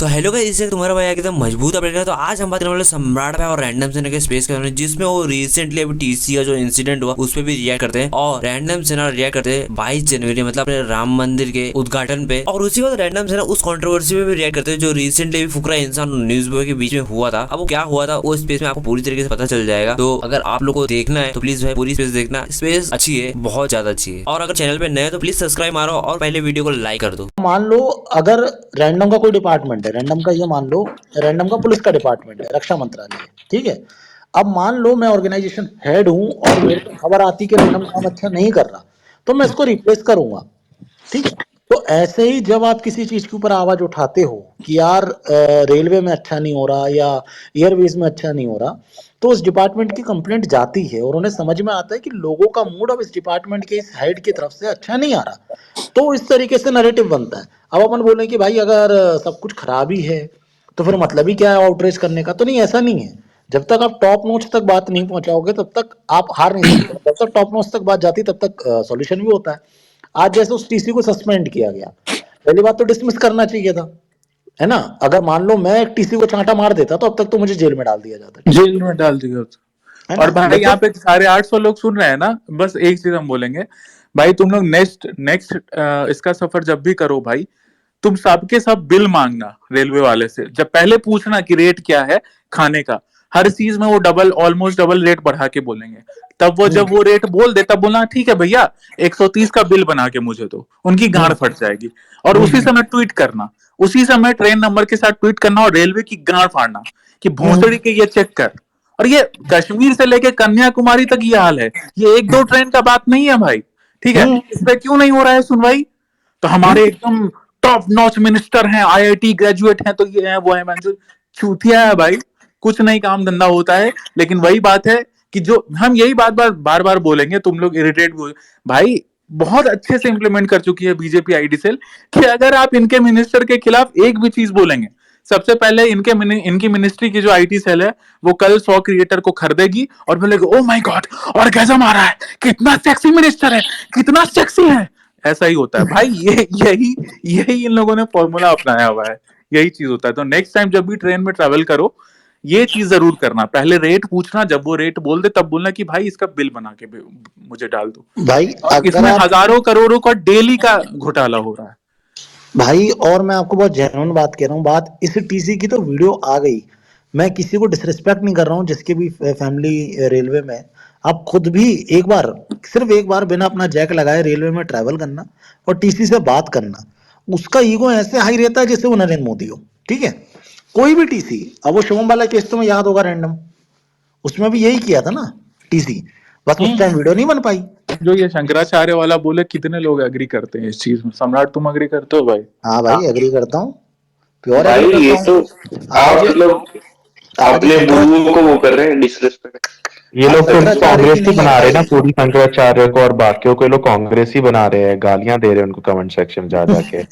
तो hello guys, इससे तुम्हारा भाई एकदम मजबूत अपडेट है। तो आज हम बात करने वाले सम्राट भाई और रैंडम सेना के स्पेस के बारे में, जिसमें वो रिसेंटली अभी टीसी का जो इंसिडेंट हुआ उस पे भी रिएक्ट करते हैं और रैंडम सेना रिएक्ट करते हैं 22 जनवरी मतलब अपने राम मंदिर के उद्घाटन पे। और उसी बाद रैंडम सेना उस कंट्रोवर्सी पे भी रिएक्ट करते हैं जो रिसेंटली फुकरा इंसान न्यूज बॉय के बीच में हुआ था। अब वो क्या हुआ था वो स्पेस में आपको पूरी तरीके से पता चल जाएगा। तो अगर आप लोग को देखना है तो प्लीज भाई पूरी स्पेस देखना। स्पेस अच्छी है, बहुत ज्यादा अच्छी है। और अगर चैनल पे नए हो तो प्लीज सब्सक्राइब मारो और पहले वीडियो को लाइक कर दो। मान लो अगर रैंडम का कोई डिपार्टमेंट है, रैंडम का ये मान लो रैंडम का पुलिस का डिपार्टमेंट है, रक्षा मंत्रालय है, ठीक है। अब मान लो मैं ऑर्गेनाइजेशन हेड हूं और मेरे को खबर आती कि रैंडम काम अच्छा नहीं कर रहा, तो मैं इसको रिप्लेस करूंगा, ठीक है। तो ऐसे ही जब आप किसी चीज के ऊपर आवाज उठाते हो कि यार रेलवे में अच्छा नहीं हो रहा या एयरवेज में अच्छा नहीं हो रहा, तो उस डिपार्टमेंट की कंप्लेंट जाती है और उन्हें समझ में आता है कि लोगों का मूड अब इस डिपार्टमेंट के इस हेड की तरफ से अच्छा नहीं आ रहा, तो इस तरीके से नैरेटिव बनता है। अब अपन बोले कि भाई अगर सब कुछ खराब ही है तो फिर मतलब ही क्या है आउटरीच करने का। तो नहीं, ऐसा नहीं है। जब तक आप टॉप नोट्स तक बात नहीं पहुंचाओगे तब तक आप हार नहीं सकते। जब तक टॉप नोट्स तक बात जाती तब तक सॉल्यूशन भी होता है। आज जैसे उस टीसी को सस्पेंड किया गया, पहली बात तो डिसमिस करना चाहिए था, है ना। अगर मान लो मैं एक टीसी को चांटा मार देता तो अब तक तो मुझे जेल में डाल दिया जाता, जेल में डाल दिया होता। है और ना। भाई यहाँ लेकिन पे 850 लोग सुन रहे हैं ना, बस एक चीज हम बोलेंगे, भाई तुम लोग नेक्स्ट नेक्स्ट इसका सफर जब भी करो भाई, तुम सबके सब बिल मांगना रेलवे वाले से। जब पहले पूछना कि रेट क्या है खाने का, हर चीज में वो डबल ऑलमोस्ट डबल रेट बढ़ा के बोलेंगे। तब वो जब वो रेट बोल दे तब बोलना ठीक है भैया 130 का बिल बना के मुझे दो, उनकी गांड फट जाएगी। और उसी समय ट्वीट करना, उसी समय ट्रेन नंबर के साथ ट्वीट करना और रेलवे की गांड फाड़ना कि भोसड़ी के ये चेक कर। और ये कश्मीर से लेके कन्याकुमारी तक ये हाल है, ये एक दो ट्रेन का बात नहीं है भाई, ठीक है। इस पे क्यों नहीं हो रहा है सुनवाई? तो हमारे एकदम टॉप नॉच मिनिस्टर हैं, आईआईटी ग्रेजुएट हैं, तो ये है वो है, मंजूर चूतिया है भाई। कुछ नहीं काम धंधा होता है। लेकिन वही बात है कि जो हम यही बार बार बोलेंगे, तुम लोग इरिटेट भी भाई बहुत अच्छे से इंप्लीमेंट कर चुकी है बीजेपी आईडी सेल कि अगर आप इनके मिनिस्टर के खिलाफ एक भी चीज बोलेंगे, सबसे पहले इनकी मिनिस्ट्री की जो आईटी सेल है वो कल 100 क्रिएटर को खरीदेगी और बोलेगी ओ माय गॉड ऑर्गेज़म आ रहा है, कितना सेक्सी मिनिस्टर है, कितना सेक्सी है। ऐसा ही होता है भाई। यही यही इन लोगों ने फॉर्मूला अपनाया हुआ है, यही चीज होता है। तो नेक्स्ट टाइम जब भी ट्रेन में ट्रेवल करो, ये चीज जरूर करना, पहले रेट पूछना, जब वो रेट बोल दे तब बोलना कि भाई इसका बिल बना के मुझे डाल दो। भाई और अगर इसमें आप हजारों करोड़ों का डेली का घोटाला हो रहा है भाई, और मैं आपको बहुत जेन्युइन बात कह रहा हूँ, बात इस टीसी की तो वीडियो आ गई। मैं किसी को डिसरिस्पेक्ट नहीं कर रहा हूँ, जिसकी भी फैमिली रेलवे में है। आप खुद भी एक बार, सिर्फ एक बार बिना अपना जैक लगाए रेलवे में ट्रैवल करना और टीसी से बात करना, उसका ईगो ऐसे हाई रहता है जैसे वो नरेंद्र मोदी हो, ठीक है। कोई भी टीसी, अब वो शुभम वाला केस तुम्हें याद होगा, रैंडम, उसमें भी यही किया था ना टीसी, बस उस टाइम वीडियो नहीं बन पाई। जो ये शंकराचार्य वाला बोले, कितने लोग एग्री करते हैं इस चीज में? सम्राट तुम एग्री करते हो भाई? हाँ भाई, एग्री करता हूँ, प्योर भाई एग्री ये करता तो हूँ। आप आज मतलब आज अपने गुरुओं को वो कर रहे हैं डिसरिस्पेक्ट। ये आज लोग तो शंकराचार्य कांग्रेस की ही नहीं है बना रहे हैं ना, भाई। पूरी शंकराचार्य को और बाकियों को ये लोग कांग्रेस ही बना रहे हैं, गालियां दे रहे हैं उनको कमेंट सेक्शन में जा जाके।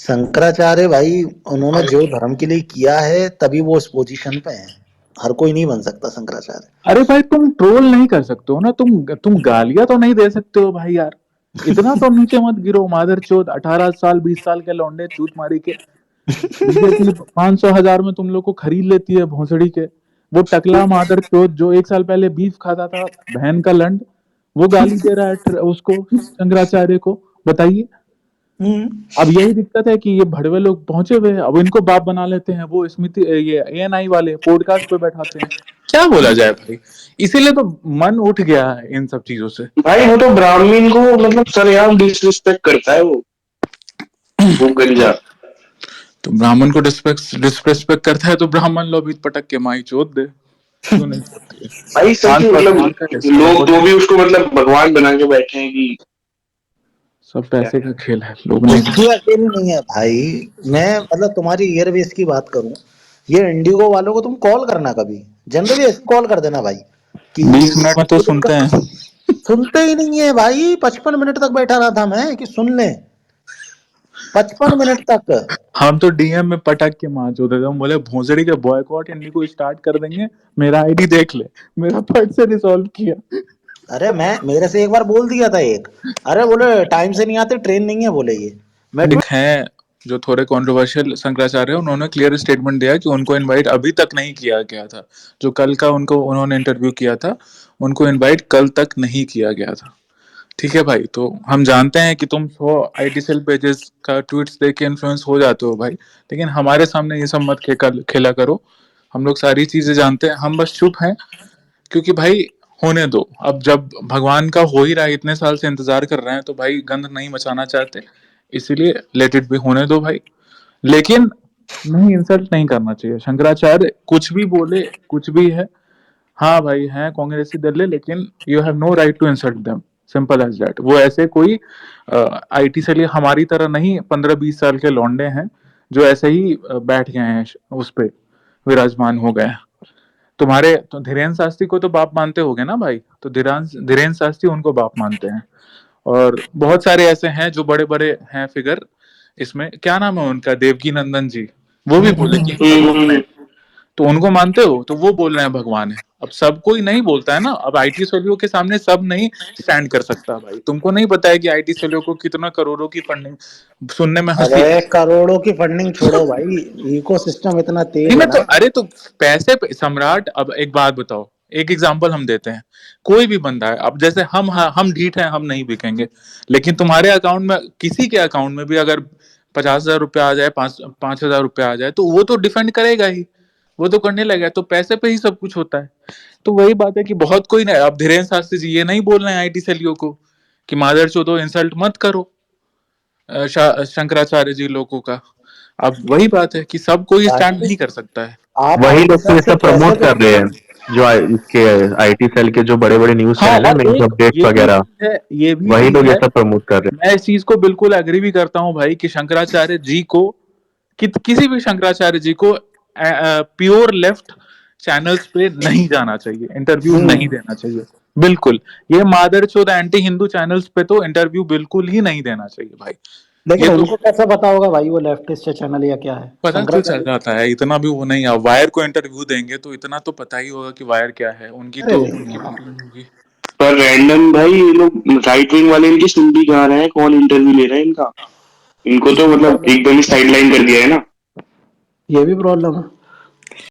शंकराचार्य भाई, उन्होंने जो धर्म के लिए किया है तभी वो उस पोजीशन पे हैं। हर कोई नहीं बन सकता शंकराचार्य। अरे भाई तुम ट्रोल नहीं कर सकते हो ना, तुम गालियां तो नहीं दे सकते हो भाई यार। इतना तो नीचे मत गिरो मादर चोद। 18 साल 20 साल के लौंडे चूत मारी के बीजेपी 500,000 में तुम लोग को खरीद लेती है भोसड़ी के। वो टकला मादर चोद जो 1 साल पहले बीफ खाता था, बहन का लंड, वो गाली दे रहा है उसको, शंकराचार्य को। बताइए। अब यही दिक्कत है कि ये भड़वे लोग पहुंचे हुए हैं, अब इनको बाप बना लेते हैं। वो स्मृति ये एएनआई वाले पॉडकास्ट पे बैठाते हैं। क्या बोला जाए भाई? इसीलिए तो मन उठ गया है इन सब चीजों से। भाई वो तो ब्राह्मण को मतलब सरेआम डिसरिस्पेक्ट करता है वो गंजा। तो ब्राह्मण को डिसरिस्पेक्ट करता है तो ब्राह्मण लोग भी पटक के माई चोद दे, क्यों नहीं चोदती है? भाई सच में 500 मतलब साल का लोग तो हिस्ट्री, भी उसको मतलब भगवान बना के बैठे हैं कि सब पैसे का खेल है, लोग नहीं। उसकी अकेली नहीं है भाई। मैं मतलब तुम्हारी एयरवेज की बात करूं, ये इंडिगो वालों को तुम कॉल करना कभी, जनरली ऐसे कॉल कर देना भाई कि 20 मिनट में तो सुनते हैं। सुनते ही नहीं है भाई। 55 मिनट तक बैठा रहा था मैं कि सुन ले, 55 मिनट तक। हम तो डीएम में पटक के मार चोद देते, हम बोले भोसड़ी के बॉयकॉट इंडिगो स्टार्ट कर देंगे, मेरा आईडी देख ले, मेरा फट से रिसॉल्व किया। अरे मैं, मेरे से एक बार बोल दिया था एक, अरे बोले टाइम से नहीं आते, ट्रेन नहीं है बोले ये। मैं है जो थोड़े कंट्रोवर्शियल शंकराचार्य है, उन्होंने क्लियर स्टेटमेंट दिया कि उनको इनवाइट अभी तक नहीं किया गया था। जो कल का उन्होंने इंटरव्यू किया था, उनको इनवाइट कल तक नहीं किया गया था। ठीक है भाई, तो हम जानते हैं कि तुम 100 आईटी सेल पेजेस का ट्वीट्स देख के इन्फ्लुएंस हो जाते हो भाई, लेकिन हमारे सामने ये सब मत खेला करो। हम लोग सारी चीजें जानते हैं, हम बस चुप हैं क्योंकि भाई होने दो। अब जब भगवान का हो ही रहा है, इतने साल से इंतजार कर रहे हैं, तो भाई गंद नहीं मचाना चाहते, इसीलिए लेट इट भी होने दो भाई। लेकिन नहीं, इंसल्ट नहीं करना चाहिए। शंकराचार्य कुछ भी बोले, कुछ भी है, हाँ भाई हैं कांग्रेसी दल है, लेकिन you have no right to insult them, simple as that. वो ऐसे कोई आईटी से लिए हमारी तरह नहीं 15-20 साल के लौंडे हैं जो ऐसे ही बैठ गए हैं उस पे, विराजमान हो गए हैं। तुम्हारे तो धीरेन्द्र शास्त्री को तो बाप मानते होगे ना भाई, तो धीरेन्द्र शास्त्री उनको बाप मानते हैं। और बहुत सारे ऐसे हैं जो बड़े बड़े हैं फिगर इसमें, क्या नाम है उनका, देवकी नंदन जी, वो भी बोले कि भगवान है। तो उनको मानते हो, तो वो बोल रहे हैं भगवान है। अब सब कोई नहीं बोलता है ना, अब आईटी सेलियो के सामने सब नहीं स्टैंड कर सकता भाई। तुमको नहीं पता है कि आईटी सेलियो को कितना करोड़ों की फंडिंग, सुनने में हंसी। अरे करोड़ों की फंडिंग छोड़ो भाई, इकोसिस्टम इतना तेज नहीं है मैं तो, ना। अरे तो पैसे पे सम्राट। अब एक बात बताओ, एक एग्जांपल हम देते हैं, कोई भी बंदा है, अब जैसे हम ढीठ हैं, हम नहीं बिकेंगे, लेकिन तुम्हारे अकाउंट में, किसी के अकाउंट में भी अगर 50,000 रुपया आ जाए, 5,000 रुपया आ जाए, तो वो तो डिफेंड करेगा ही, वो तो करने लगेगा। तो पैसे पे ही सब कुछ होता है। तो वही बात है कि बहुत कोई नहीं, अब धीरेन्द्र शास्त्री जी ये नहीं बोल रहे हैं आईटी सेलियो को कि मादर चोदो, इंसल्ट मत करो शंकराचार्य जी लोगों का। अब वही बात है कि सब कोई स्टैंड भाई नहीं कर सकता है। आप वही आईटी लोग तो सेल ये से सब कैसे प्रमोट कर रहे हैं, जो इसके आईटी सेल के जो बड़े बड़े न्यूज हाँ, चैनल है, और न्यूज एक अपडेट्स ये भी वगैरह, चीज है, ये भी वही चीज लोग ये है, सब प्रमोट कर रहे मैं इस चीज को बिल्कुल एग्री भी करता हूँ भाई कि शंकराचार्य जी को, किसी भी शंकराचार्य जी को प्योर लेफ्ट चैनल्स पे नहीं जाना चाहिए, इंटरव्यू नहीं देना चाहिए बिल्कुल। ये मादरचोद एंटी हिंदू चैनल्स पे तो इंटरव्यू बिल्कुल ही नहीं देना चाहिए भाई। लेकिन ये तो उनको कैसे पता होगा भाई वो लेफ्टिस्ट है चैनल या क्या है? पता क्यों चल शंकराचार्य। जाता है, इतना भी वो नहीं है। वायर को इंटरव्यू देंगे तो इतना तो पता ही होगा कि वायर क्या है, उनकी अरे तो नहीं उनकी यार। पिटुन होगी। पर रैंडम भाई, ये लोग राइट विंग वाले इनकी सुन भी कहाँ रहे हैं, कौन इंटरव्यू ले रहा है इनका? इनको तो मतलब एकदम ही साइडलाइन कर दिया है ना। ये भी प्रॉब्लम है।